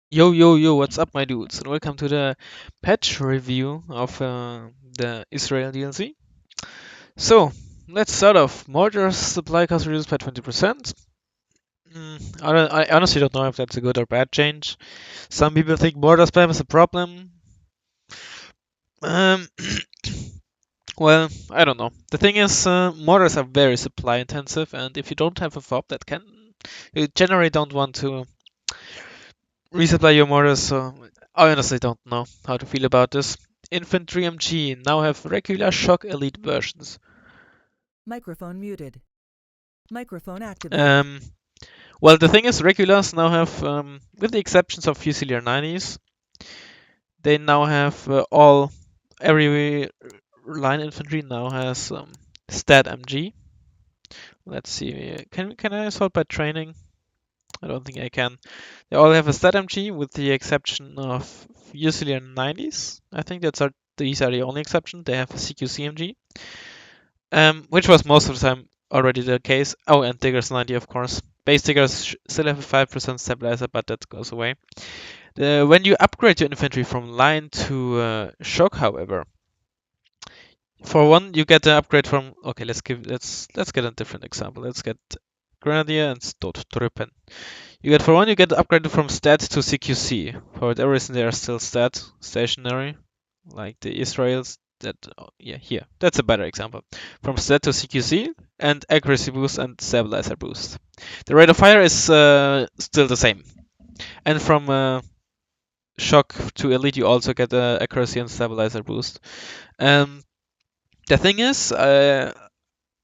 Yo, yo, yo, what's up, my dudes? And welcome to the patch review of the Israel DLC. So, let's start off. Mortar supply cost reduced by 20%. I honestly don't know if that's a good or bad change. Some people think mortar spam is a problem. Um, well, I don't know. The thing is, mortars are very supply intensive, and if you don't have a fob that can, you generally don't want to resupply your mortars, so I honestly don't know how to feel about this. Infantry MG now have regular shock elite versions. Microphone muted. Microphone activated. Um, well, the thing is, regulars now have, with the exceptions of Fusilier 90s, they now have every line infantry now has stat MG. Let's see, can I sort by training? I don't think I can. They all have a stat MG with the exception of Fusilier 90s. I think these are the only exception. They have a CQC MG. Which was most of the time already the case. Oh, and Digger's 90, of course. Base Diggers still have a 5% stabilizer, but that goes away. When you upgrade your infantry from line to shock, however, for one you get the upgrade from. Okay, let's get a different example. Let's get Grenadier and Stottruppen. You get upgraded from stat to CQC. For whatever reason, they are still stat stationary, like the Israels. Yeah, here that's a better example. From stat to CQC and accuracy boost and stabilizer boost. The rate of fire is still the same, and from shock to elite, you also get accuracy and stabilizer boost. Um, the thing is,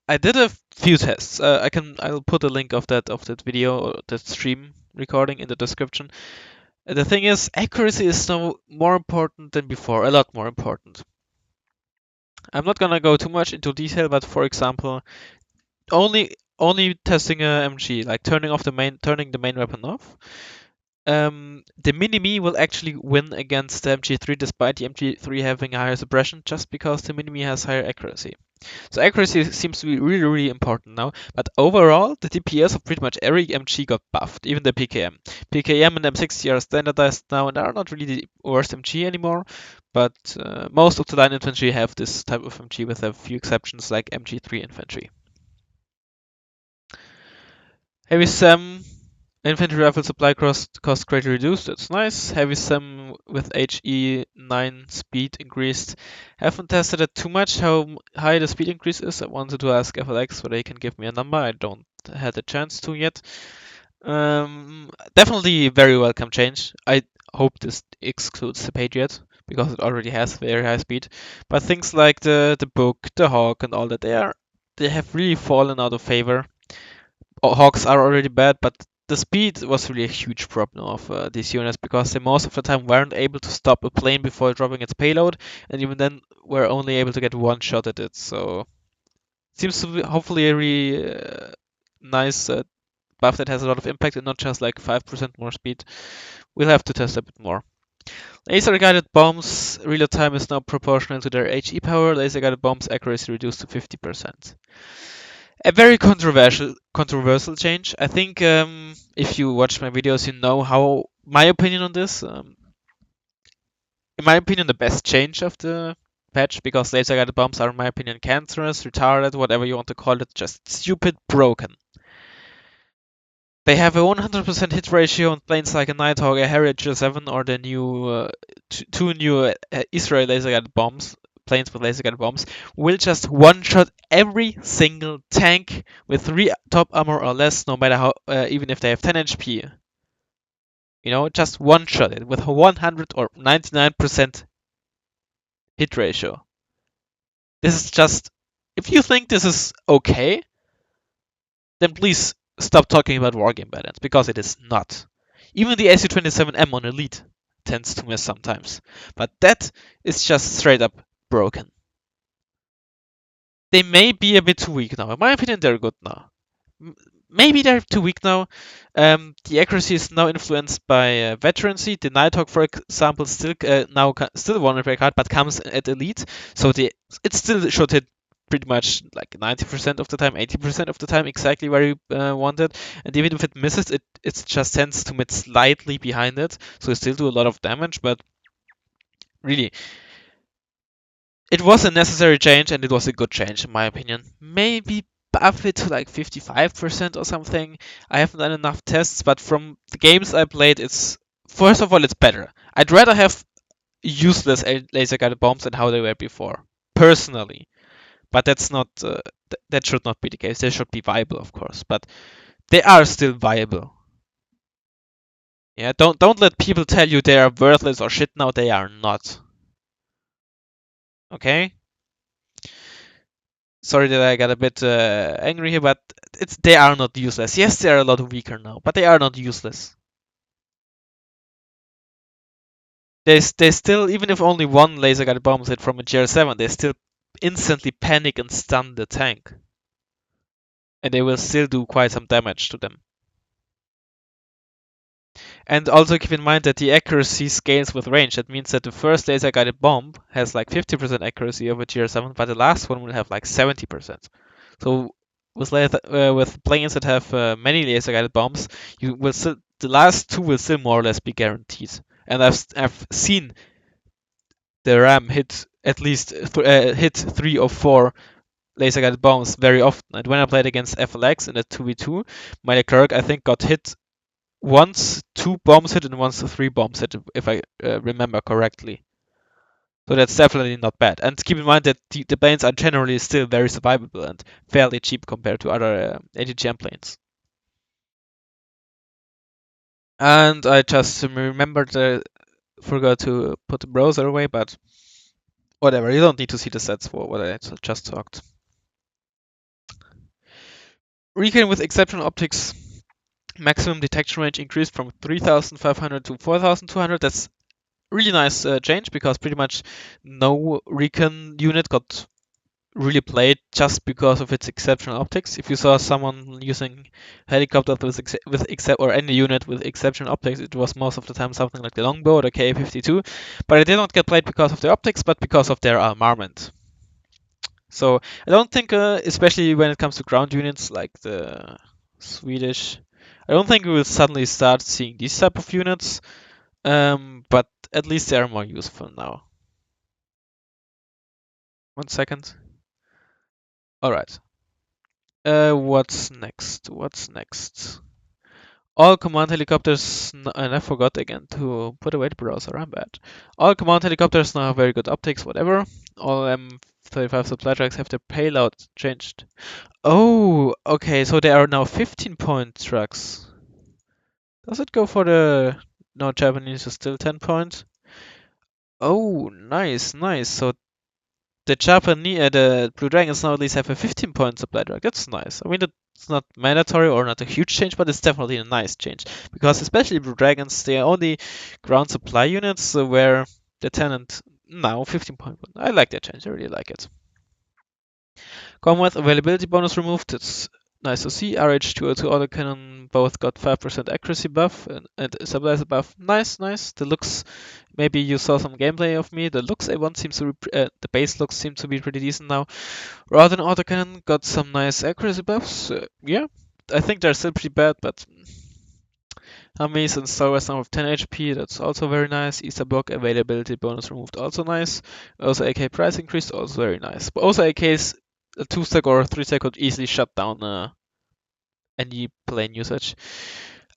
I did a few tests. I'll put a link of that video or that stream recording in the description. The thing is, accuracy is now more important than before, a lot more important. I'm not gonna go too much into detail, but for example, only testing a MG, like turning the main weapon off. The mini-me will actually win against the MG3 despite the MG3 having a higher suppression, just because the mini-me has higher accuracy. So accuracy seems to be really, really important now. But overall, the DPS of pretty much every MG got buffed, even the PKM. PKM and M60 are standardized now and are not really the worst MG anymore. But most of the line infantry have this type of MG with a few exceptions like MG3 infantry. Heavy Sam infantry rifle supply cost greatly reduced. That's nice. Heavy Sam with HE9 speed increased. Haven't tested it too much how high the speed increase is. I wanted to ask FLX whether they can give me a number. I don't had a chance to yet. Definitely very welcome change. I hope this excludes the Patriot because it already has very high speed. But things like the Book, the Hawk, and all that they have really fallen out of favor. Hawks are already bad, but the speed was really a huge problem of these units because they most of the time weren't able to stop a plane before dropping its payload, and even then were only able to get one shot at it. So it seems to be hopefully a really nice buff that has a lot of impact and not just like 5% more speed. We'll have to test a bit more. Laser guided bombs reload time is now proportional to their HE power. Laser guided bombs accuracy reduced to 50%. A very controversial change. I think if you watch my videos, you know how my opinion on this. In my opinion, the best change of the patch, because laser guided bombs are, in my opinion, cancerous, retarded, whatever you want to call it, just stupid, broken. They have a 100% hit ratio on planes like a Nighthawk, a Harrier 7, or the two new Israel laser guided bombs, planes with laser guided bombs, will just one-shot every single tank with 3 top armor or less, no matter how, even if they have 10 HP. You know, just one-shot it with a 100 or 99% hit ratio. This is just, if you think this is okay, then please stop talking about Wargame balance, because it is not. Even the AC27M on Elite tends to miss sometimes, but that is just straight up broken. They may be a bit too weak now. In my opinion, they're good now. Maybe they're too weak now. The accuracy is now influenced by veterancy. The Nighthawk, for example, still still one break hard, but comes at elite, so it still should hit pretty much like 90% of the time, 80% of the time exactly where you want it. And even if it misses, it just tends to mid slightly behind it, so you still do a lot of damage. But really, it was a necessary change, and it was a good change in my opinion. Maybe buff it to like 55% or something. I haven't done enough tests, but from the games I played, it's first of all it's better. I'd rather have useless laser guided bombs than how they were before, personally. But that's not that should not be the case. They should be viable, of course, but they are still viable. Yeah, don't let people tell you they are worthless or shit now. They are not. Okay. Sorry that I got a bit angry here, but they are not useless. Yes, they are a lot weaker now, but they are not useless. They still, even if only one laser guided bomb hit from a GR7, they still instantly panic and stun the tank. And they will still do quite some damage to them. And also keep in mind that the accuracy scales with range. That means that the first laser guided bomb has like 50% accuracy of a GR7, but the last one will have like 70%. So with planes that have many laser guided bombs, you will still, the last two will still more or less be guaranteed. And I've seen the RAM hit at least hit 3 or 4 laser guided bombs very often. And when I played against FLX in a 2v2, my Leclerc I think got hit once 2 bombs hit and once 3 bombs hit, if I remember correctly. So that's definitely not bad. And keep in mind that the planes are generally still very survivable and fairly cheap compared to other ATGM planes. And I just remembered forgot to put the browser away, but whatever. You don't need to see the sets for what I just talked. Recon with exceptional optics. Maximum detection range increased from 3,500 to 4,200. That's really nice change because pretty much no Recon unit got really played just because of its exceptional optics. If you saw someone using helicopters with or any unit with exceptional optics, it was most of the time something like the longbow or the KA-52, but it did not get played because of their optics, but because of their armament. So I don't think, especially when it comes to ground units like the Swedish, I don't think we will suddenly start seeing these type of units, but at least they are more useful now. 1 second. All right. What's next? What's next? All command helicopters, and I forgot again to put away the browser, I'm bad. All command helicopters now have very good optics, whatever. All M35 supply trucks have their payload changed. Oh, okay, so they are now 15-point trucks. Does it go for the... No, Japanese is still 10 points. Oh, nice, nice. So the Japanese, the Blue Dragons now at least have a 15-point supply truck. That's nice. I mean, it's not mandatory or not a huge change, but it's definitely a nice change. Because especially Blue Dragons, they are only ground supply units where the 10 and now 15-point. I like that change. I really like it. Combat availability bonus removed. It's nice to see. RH202 autocannon both got 5% accuracy buff and stabilizer buff. Nice, nice. The looks, maybe you saw some gameplay of me. The looks A1 seems to be, the base looks seem to be pretty decent now. Rather than autocannon got some nice accuracy buffs. Yeah, I think they're still pretty bad, but Humvees and Star Wars now with 10 HP, that's also very nice. Easter block availability bonus removed, also nice. Also AK price increased, also very nice. But also AK's a 2-stack or a 3-stack could easily shut down any plane usage.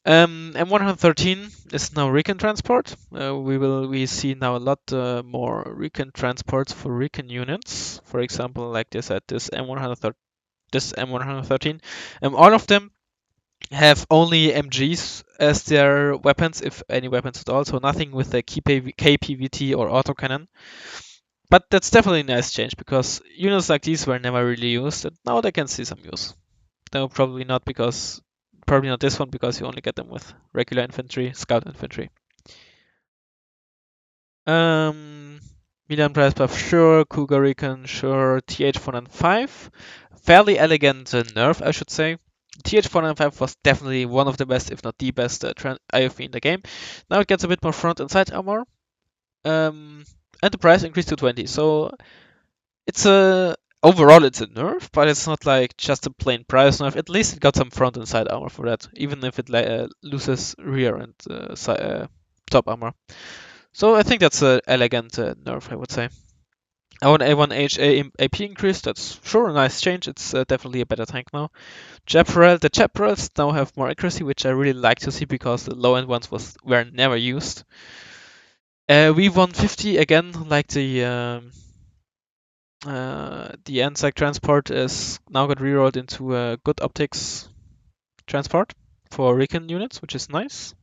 M113 is now Recon transport. We see now a lot more Recon transports for Recon units. For example, like this at this M113. All of them have only MGs as their weapons, if any weapons at all, so nothing with the KPVT or autocannon. But that's definitely a nice change, because units like these were never really used, and now they can see some use. No, probably not this one, because you only get them with regular infantry, scout infantry. Medium price buff, sure. Cougar Recon, sure. TH495. Fairly elegant nerf, I should say. TH495 was definitely one of the best, if not the best, IFV in the game. Now it gets a bit more front and side armor. And the price increased to 20. So it's a overall it's a nerf, but it's not like just a plain price nerf. At least it got some front and side armor for that, even if it loses rear and top armor. So I think that's an elegant nerf, I would say. A1H AP increase, that's sure a nice change. It's definitely a better tank now. The Chaparrals now have more accuracy, which I really like to see because the low end ones were never used. V150 again, like the Anzac transport is now got rerolled into a good optics transport for Recon units, which is nice.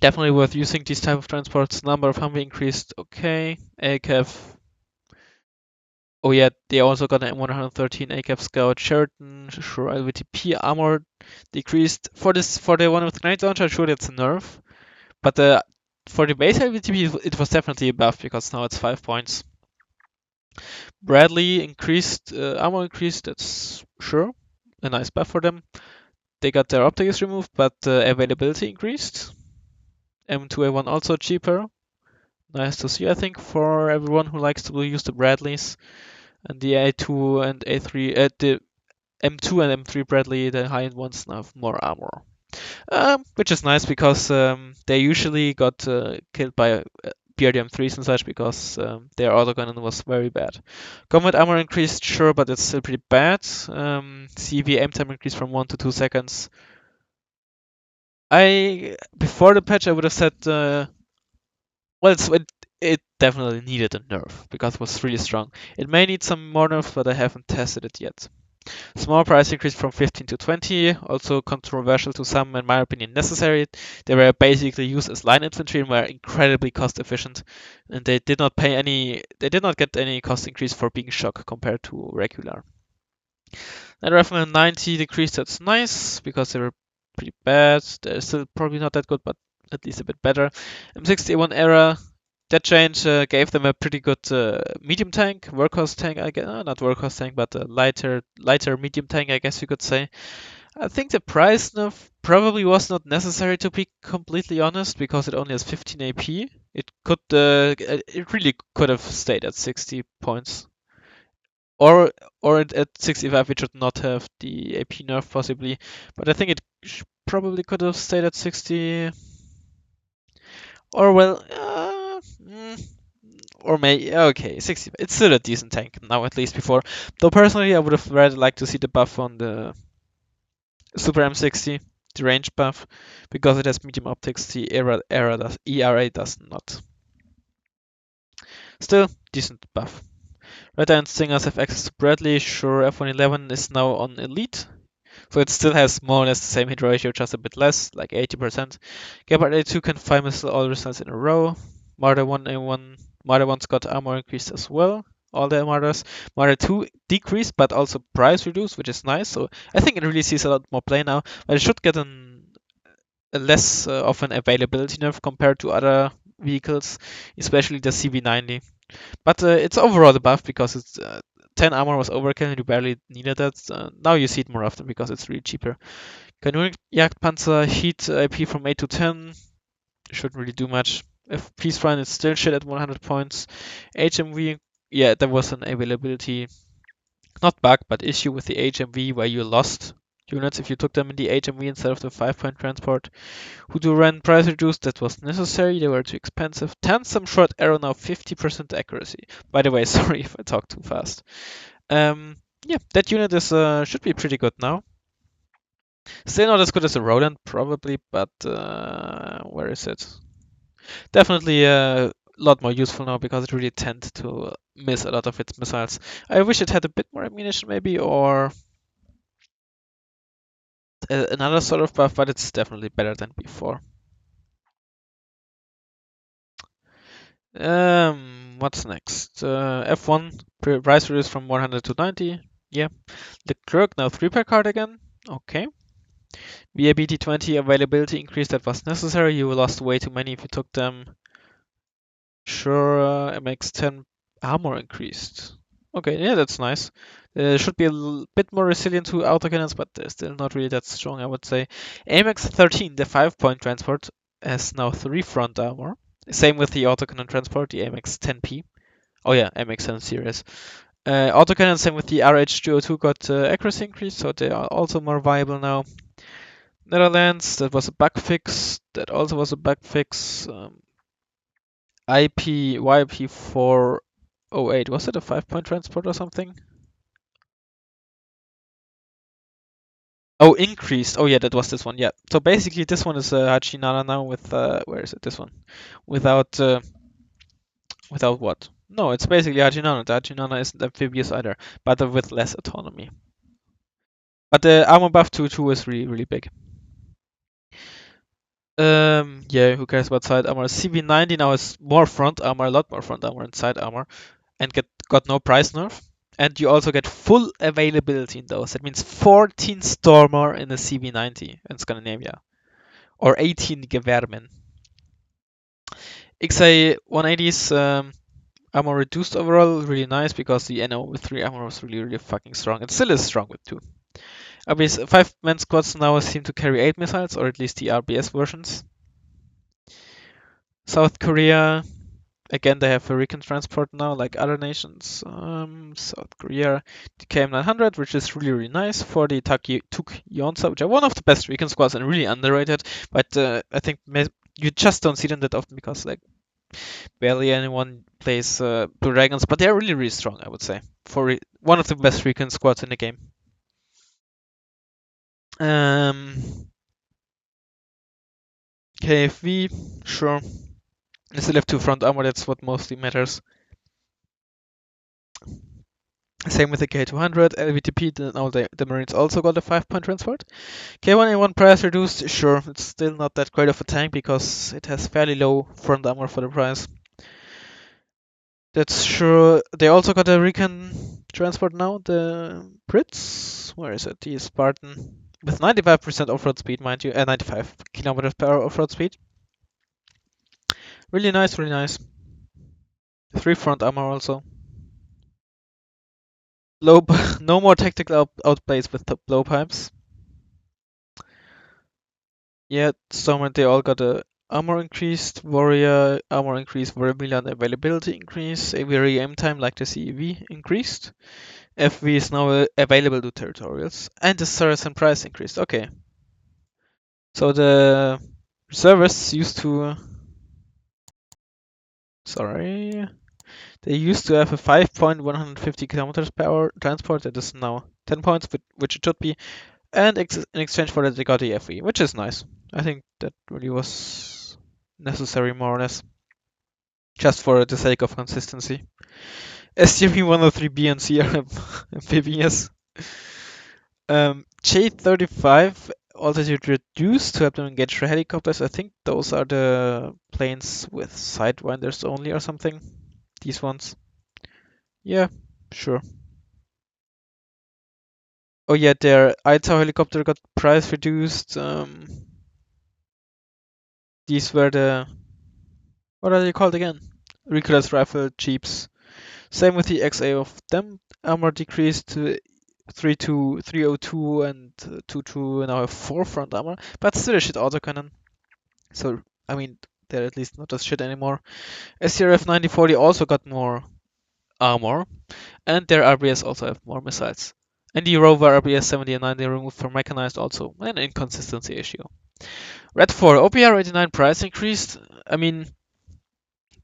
Definitely worth using these type of transports. Number of Humvee increased, okay. ACAF. Oh yeah, they also got an M113 ACAF Scout Sheraton. Sure, LVTP armor decreased for the one with grenade launcher. Sure, that's a nerf, but for the base LVTP it was definitely a buff because now it's 5 points. Bradley increased, armor increased, that's sure a nice buff for them. They got their optics removed, but availability increased. M2A1 also cheaper. Nice to see, I think, for everyone who likes to use the Bradleys. And the A2 and A3, the M2 and M3 Bradley, the high-end ones, now have more armor. Which is nice because they usually got killed by BRDM3s and such because their autocannon was very bad. Combat armor increased, sure, but it's still pretty bad. CV aim time increased from 1 to 2 seconds. Before the patch, I would have said, it definitely needed a nerf because it was really strong. It may need some more nerfs, but I haven't tested it yet. Small price increase from 15 to 20, also controversial to some, in my opinion, necessary. They were basically used as line infantry and were incredibly cost efficient, and they did not get any cost increase for being shock compared to regular. And Razzmann 90 decreased, that's nice, because they were pretty bad. They're still probably not that good, but at least a bit better. M61 era, that change gave them a pretty good medium tank, workhorse tank, I guess, not workhorse tank, but a lighter medium tank, I guess you could say. I think the price nerf probably was not necessary, to be completely honest, because it only has 15 AP. It really could have stayed at 60 points. Or at 65 it should not have the AP nerf possibly, but I think it probably could have stayed at 60. Or well, or may okay 60. It's still a decent tank now, at least before. Though personally, I would have rather liked to see the buff on the Super M60, the range buff, because it has medium optics. The ERA does not. Still decent buff. Red Iron Stingers have access to Bradley. Sure, F111 is now on Elite. So it still has more or less the same hit ratio, just a bit less, like 80%. Gepard A2 can fire missile all results in a row. Marder 1A1, Marder 1's got armor increased as well. All the Marders. Marder 2 decreased, but also price reduced, which is nice. So I think it really sees a lot more play now. But it should get a less of an availability nerf compared to other vehicles, especially the CV90. But it's overall a buff because it's 10 armor was overkill and you barely needed that. Now you see it more often because it's really cheaper. Canonic Jagdpanzer heat IP from 8 to 10 shouldn't really do much. If Peace Run is still shit at 100 points. HMV, yeah, there was an availability, not bug, but issue with the HMV where you lost units if you took them in the HMV instead of the 5-point transport. Hoodoo ran price reduced, that was necessary, they were too expensive. Some short arrow now 50% accuracy. By the way, sorry if I talk too fast. Yeah, that unit is should be pretty good now. Still not as good as a Roland, probably, but where is it? Definitely a lot more useful now because it really tends to miss a lot of its missiles. I wish it had a bit more ammunition, maybe, or another sort of buff, but it's definitely better than before. What's next? F1 price reduced from 100 to 90. Yeah. The Clerk now 3-pack card again. Okay. VABT20 availability increase, that was necessary. You lost way too many if you took them. Sure, MX10 armor increased. Okay, yeah, that's nice. Should be a bit more resilient to autocannons, but they're still not really that strong, I would say. AMX13, the 5-point transport, has now 3 front armor. Same with the autocannon transport, the AMX10P. Oh yeah, MX10 series. Autocannon, same with the RH202, got accuracy increase, so they are also more viable now. Netherlands, that was a bug fix. That also was a bug fix. YP408, was it a 5-point transport or something? Oh, increased. Oh yeah, that was this one. Yeah. So basically, this one is Hachinana now with where is it? This one, without without what? No, it's basically Hachinana. The Hachinana isn't amphibious either, but with less autonomy. But the armor buff to 2 is really big. Yeah, who cares about side armor? CV90 now is more front armor, a lot more front armor and side armor, and got no price nerf. And you also get full availability in those. That means 14 Stormer in a CV90 in Scandinavia, or 18 Gewehrmen. XA 180s armor reduced overall, really nice because the NO with 3 armor was really fucking strong. It still is strong with 2. RBS 5-man squads now seem to carry 8 missiles, or at least the RBS versions. South Korea, again, they have a Recon transport now, like other nations. South Korea, the KM900, which is really nice for the Tuk Yonsa, which are one of the best Recon squads and really underrated. But I think you just don't see them that often because like barely anyone plays Blue Dragons, but they're really strong, I would say, for one of the best Recon squads in the game. KFV, sure. They still have 2 front armor, that's what mostly matters. Same with the K200, LVTP, now the Marines also got a 5-point transport. K1A1 price reduced, sure, it's still not that great of a tank because it has fairly low front armor for the price. That's sure. They also got a Recon transport now, the Brits. Where is it? The Spartan. With 95% off-road speed, mind you, 95 kilometers per hour off-road speed. Really nice, really nice. 3 front armor also. No more tactical outplays with the blowpipes. Yeah, Stormer, they all got a armor increased, warrior armor increased, warrior Milan availability increase, AVRE aim time like the CEV increased. FV is now available to territorials, and the Saracen price increased. Okay. So the reservists used to. Sorry. They used to have a 5.150 kilometers per hour transport that is now 10 points, which it should be, and in exchange for that they got the FE, which is nice. I think that really was necessary, more or less, just for the sake of consistency. STV 103B and C are amphibious. J35 altitude reduced to help them engage the helicopters. I think those are the planes with sidewinders only or something. These ones. Yeah, sure. Oh yeah, their ITAR helicopter got price reduced. These were the, what are they called again? Recoilless rifle jeeps. Same with the XA of them. Armor decreased to 302 and 22 now have 4 front armor, but still a shit autocannon. So, I mean, they're at least not just shit anymore. SCRF 9040 also got more armor, and their RBS also have more missiles. And the Rover RBS 70 and 90 removed from mechanized also, an inconsistency issue. Red 4 OPR 89 price increased. I mean,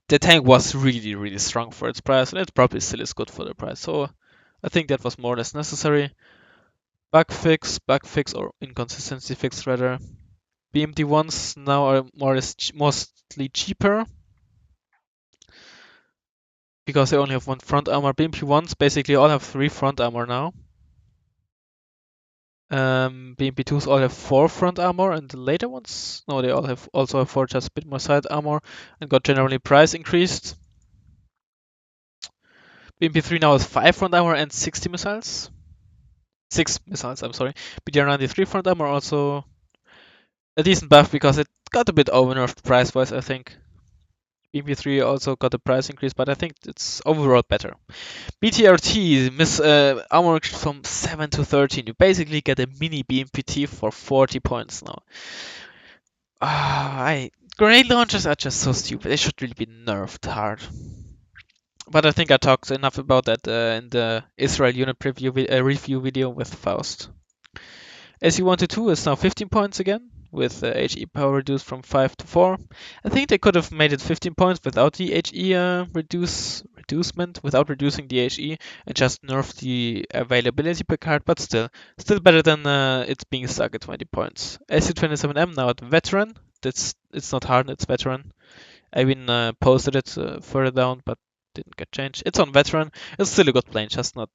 the tank was really strong for its price, and it probably still is good for the price. So I think that was more or less necessary. Bug fix, or inconsistency fix rather. BMD ones now are more or less mostly cheaper because they only have 1 front armor. BMP ones basically all have 3 front armor now. BMP twos all have 4 front armor, and the later ones, no, they all also have 4, just a bit more side armor, and got generally price increased. BMP3 now has 5 front armor and 60 missiles. 6 missiles, I'm sorry. BDR93 front armor also a decent buff because it got a bit overnerfed price-wise, I think. BMP3 also got a price increase, but I think it's overall better. BTRT miss armor from 7 to 13. You basically get a mini BMPT for 40 points now. Grenade launchers are just so stupid. They should really be nerfed hard. But I think I talked enough about that in the Israel unit review video with Faust. SU-122 is now 15 points again, with HE power reduced from 5 to 4. I think they could have made it 15 points without the HE reducement, without reducing the HE, and just nerf the availability per card, but still better than it being stuck at 20 points. SU-27M now at veteran. It's not hard, it's veteran. I even posted it further down, but didn't get changed. It's on veteran. It's still a good plane, just not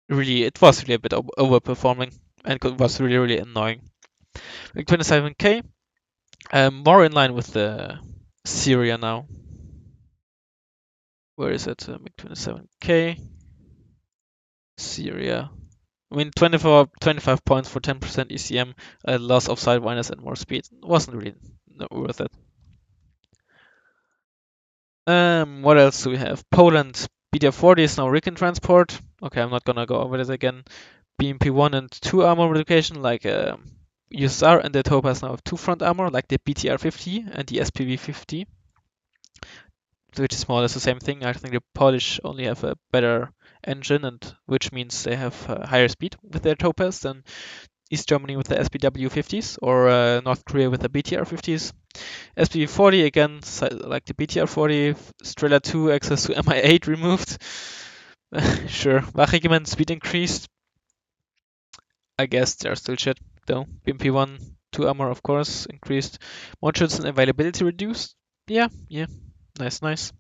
really. It was really a bit overperforming and was really annoying. Like 27k, more in line with the Syria now. Where is it? Make 27k. Syria. I mean, 25 points for 10% ECM, loss of sidewinders and more speed. Wasn't really worth it. What else do we have? Poland. BDF-40 is now Recon transport. Okay, I'm not gonna go over this again. BMP-1 and 2 armor modification, like USR and the Topaz now have 2 front armor, like the BTR-50 and the SPV-50, which is more or less the same thing. I think the Polish only have a better engine, and which means they have higher speed with their Topaz than East Germany with the SPW-50s or North Korea with the BTR-50s. SPV-40 again, like the BTR-40, Strela 2 access to MI8 removed. Sure, Wachregiment speed increased. I guess they're still shit, though. BMP-1, 2 armor, of course, increased. Mordschützen availability reduced. Yeah. Nice.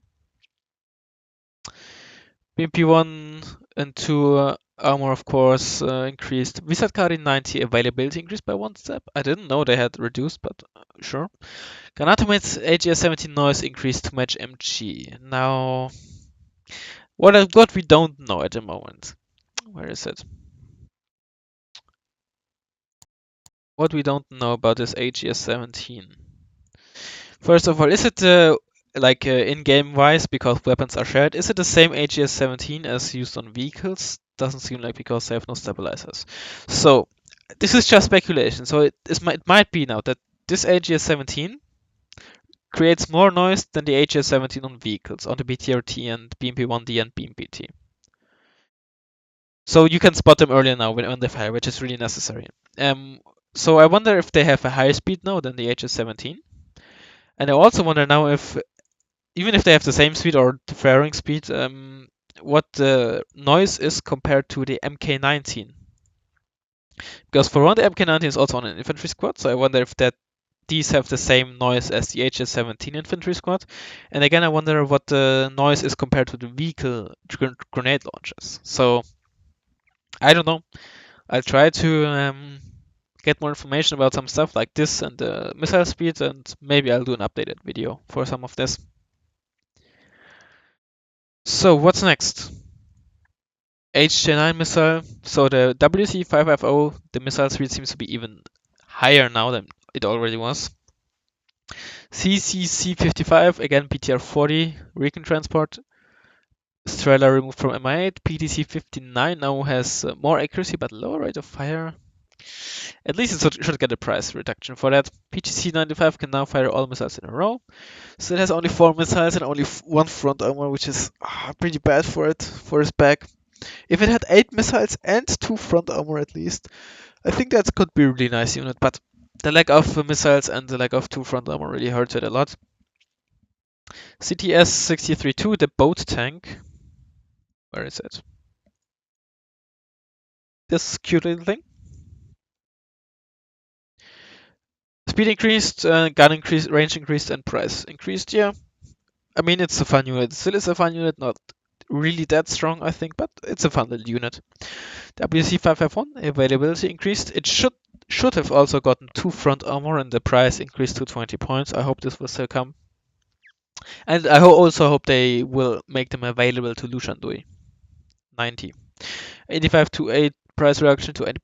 BMP-1 and 2 armor, of course, increased. Visat 90 availability increased by 1 step. I didn't know they had reduced, but sure. Granatomet's AGS-17 noise increased to match MG. Now, what we don't know at the moment. Where is it? What we don't know about this AGS-17. First of all, is it like in-game wise, because weapons are shared, is it the same AGS-17 as used on vehicles? Doesn't seem like, because they have no stabilizers. So this is just speculation. So it might be now that this AGS-17 creates more noise than the AGS-17 on vehicles, on the BTRT and BMP-1D and BMPT. So you can spot them earlier now when they fire, which is really necessary. So I wonder if they have a higher speed now than the AGS-17. And I also wonder now if, even if they have the same speed or the firing speed, what the noise is compared to the MK19. Because for one, the MK19 is also on an infantry squad, so I wonder if these have the same noise as the HS-17 infantry squad. And again, I wonder what the noise is compared to the vehicle grenade launchers. So I don't know. I'll try to get more information about some stuff like this and the missile speed, and maybe I'll do an updated video for some of this. So what's next? HJ9 missile. So the WC550, the missile speed seems to be even higher now than it already was. CCC55, again BTR-40, Recon transport. Strela removed from MI8. PTC-59 now has more accuracy but lower rate of fire. At least it should get a price reduction for that. PTC-95 can now fire all missiles in a row. So it has only 4 missiles and only 1 front armor, which is pretty bad for it, for its back. If it had 8 missiles and 2 front armor at least, I think that could be a really nice unit, but the lack of missiles and the lack of 2 front armor really hurts it a lot. CTS-63-2, the boat tank. Where is it? This cute little thing. Speed increased, gun increased, range increased, and price increased, yeah. I mean, it's a fun unit. It still is a fun unit, not really that strong, I think, but it's a fun little unit. WC551, availability increased. It should have also gotten 2 front armor, and the price increased to 20 points. I hope this will still come. And I also hope they will make them available to Lushandui. 90. 85 to 8 price reduction to 80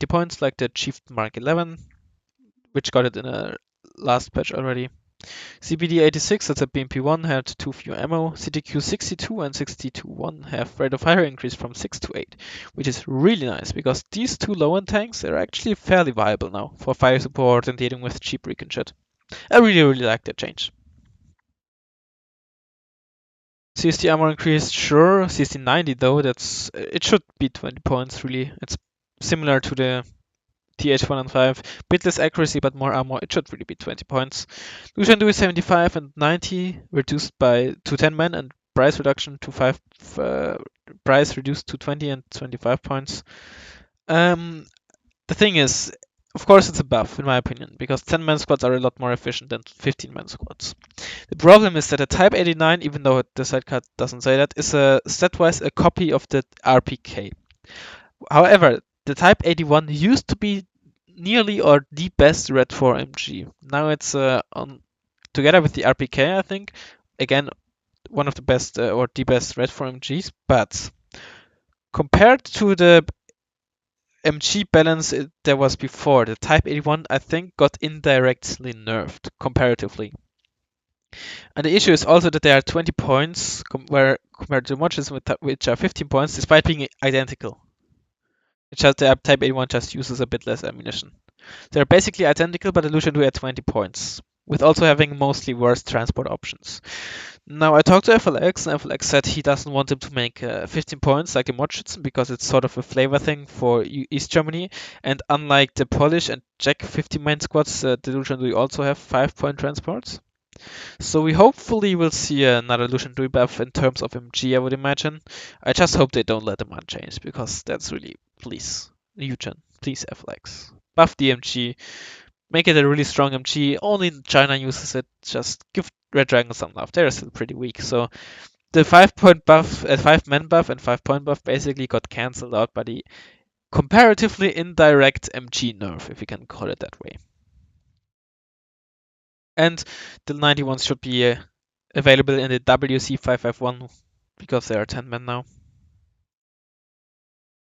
points, like the Chief Mark 11, which got it in a last patch already. CBD 86, that's a BMP1, had 2 fewer ammo. CTQ 62 and 62-1 have rate of fire increased from 6 to 8, which is really nice, because these 2 low-end tanks are actually fairly viable now for fire support and dealing with cheap recon shit. I really like that change. CST armor increase, sure. CST 90 though, it should be 20 points really. It's similar to the TH1 and 5. Bit less accuracy but more armor. It should really be 20 points. Lucian do is 75 and 90 reduced by to 10 men and price reduction to 5 price reduced to 20 and 25 points. The thing is, of course, it's a buff, in my opinion, because 10-man squads are a lot more efficient than 15-man squads. The problem is that a Type 89, even though the sidecard doesn't say that, is stat-wise a copy of the RPK. However, the Type 81 used to be nearly or the best Red 4 MG. Now it's together with the RPK, I think, again, one of the best or the best Red 4 MGs, but compared to the MG balance there was before, the Type 81 I think got indirectly nerfed comparatively. And the issue is also that there are 20 points compared to models which are 15 points despite being identical. It's just the Type 81 just uses a bit less ammunition. They're basically identical, but the Lucian do at 20 points, with also having mostly worse transport options. Now, I talked to FLX, and FLX said he doesn't want him to make 15 points like the Modschützen because it's sort of a flavor thing for East Germany. And unlike the Polish and Czech 50-man squads, the Lucian Dui also have 5-point transports. So we hopefully will see another Lucian Dui buff in terms of MG, I would imagine. I just hope they don't let them unchanged because that's really, please, Eugen, please FLX. Buff the MG, make it a really strong MG. Only China uses it. Just give Red Dragon some love. They're still pretty weak. So the 5-point buff, 5-man buff, and 5-point buff basically got cancelled out by the comparatively indirect MG nerf, if you can call it that way. And the 91s should be available in the WC551 because they are 10 men now.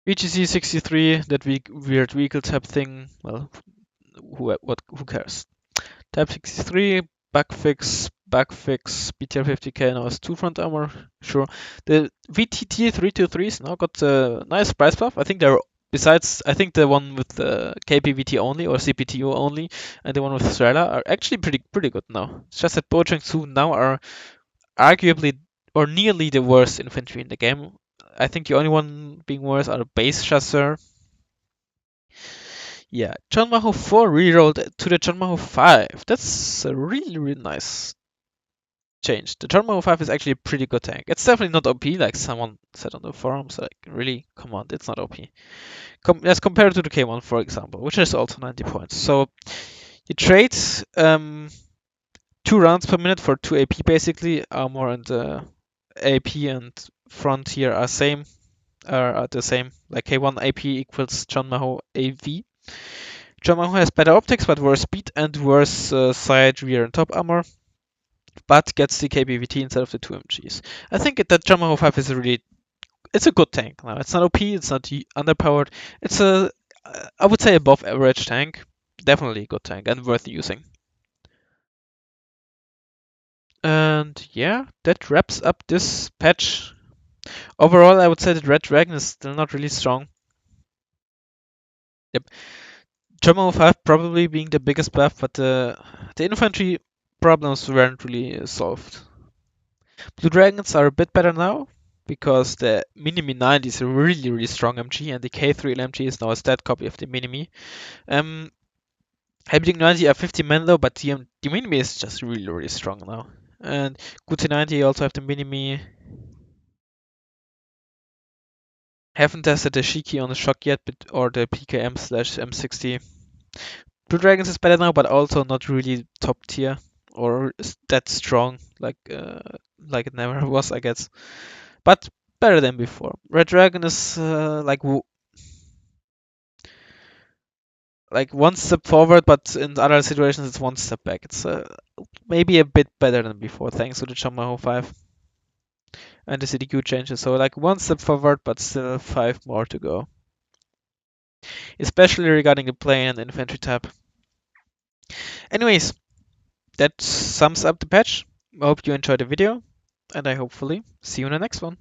VGC 63, that weird vehicle type thing. Well, who cares? Type 63, bug fix, BTR 50k now has 2 front armor, sure. The VTT 323s now got a nice price buff. I think they're, besides, I think the one with the KPVT only or CPTO only and the one with Strela are actually pretty good now. It's just that Bojang 2 now are arguably or nearly the worst infantry in the game. I think the only one being worse are the base chasseur. Yeah, John Maho 4 rerolled to the John Maho 5. That's a really nice change. The John Maho 5 is actually a pretty good tank. It's definitely not OP, like someone said on the forums. Like, really? Come on, it's not OP. As compared to the K1, for example, which is also 90 points. So you trade 2 rounds per minute for 2 AP basically. Armor and AP and front here are the same. Like K1 AP equals John Maho AV. John Maho has better optics but worse speed and worse side, rear, and top armor, but gets the KPVT instead of the 2 MGs. I think that John Maho 5 is it's a good tank now. It's not OP, it's not underpowered. It's I would say above average tank. Definitely a good tank and worth using. And yeah, that wraps up this patch. Overall, I would say that Red Dragon is still not really strong. Yep. German 5 probably being the biggest buff, but the infantry problems weren't really solved. Blue Dragons are a bit better now, because the Minimi 90 is a really strong MG, and the K3 LMG is now a stat copy of the Minimi. Heavy 90 are 50 men though, but the Minimi is just really strong now. And Gute 90 also have the Minimi. Haven't tested the Shiki on the Shock yet, or the PKM/M60. Blue Dragons is better now, but also not really top tier or that strong like it never was, I guess. But better than before. Red Dragon is like one step forward, but in other situations it's one step back. It's maybe a bit better than before, thanks to the Chamaho 5 and the CDQ changes. So like one step forward, but still 5 more to go. Especially regarding the plane and infantry tab. Anyways, that sums up the patch. I hope you enjoyed the video, and I hopefully see you in the next one.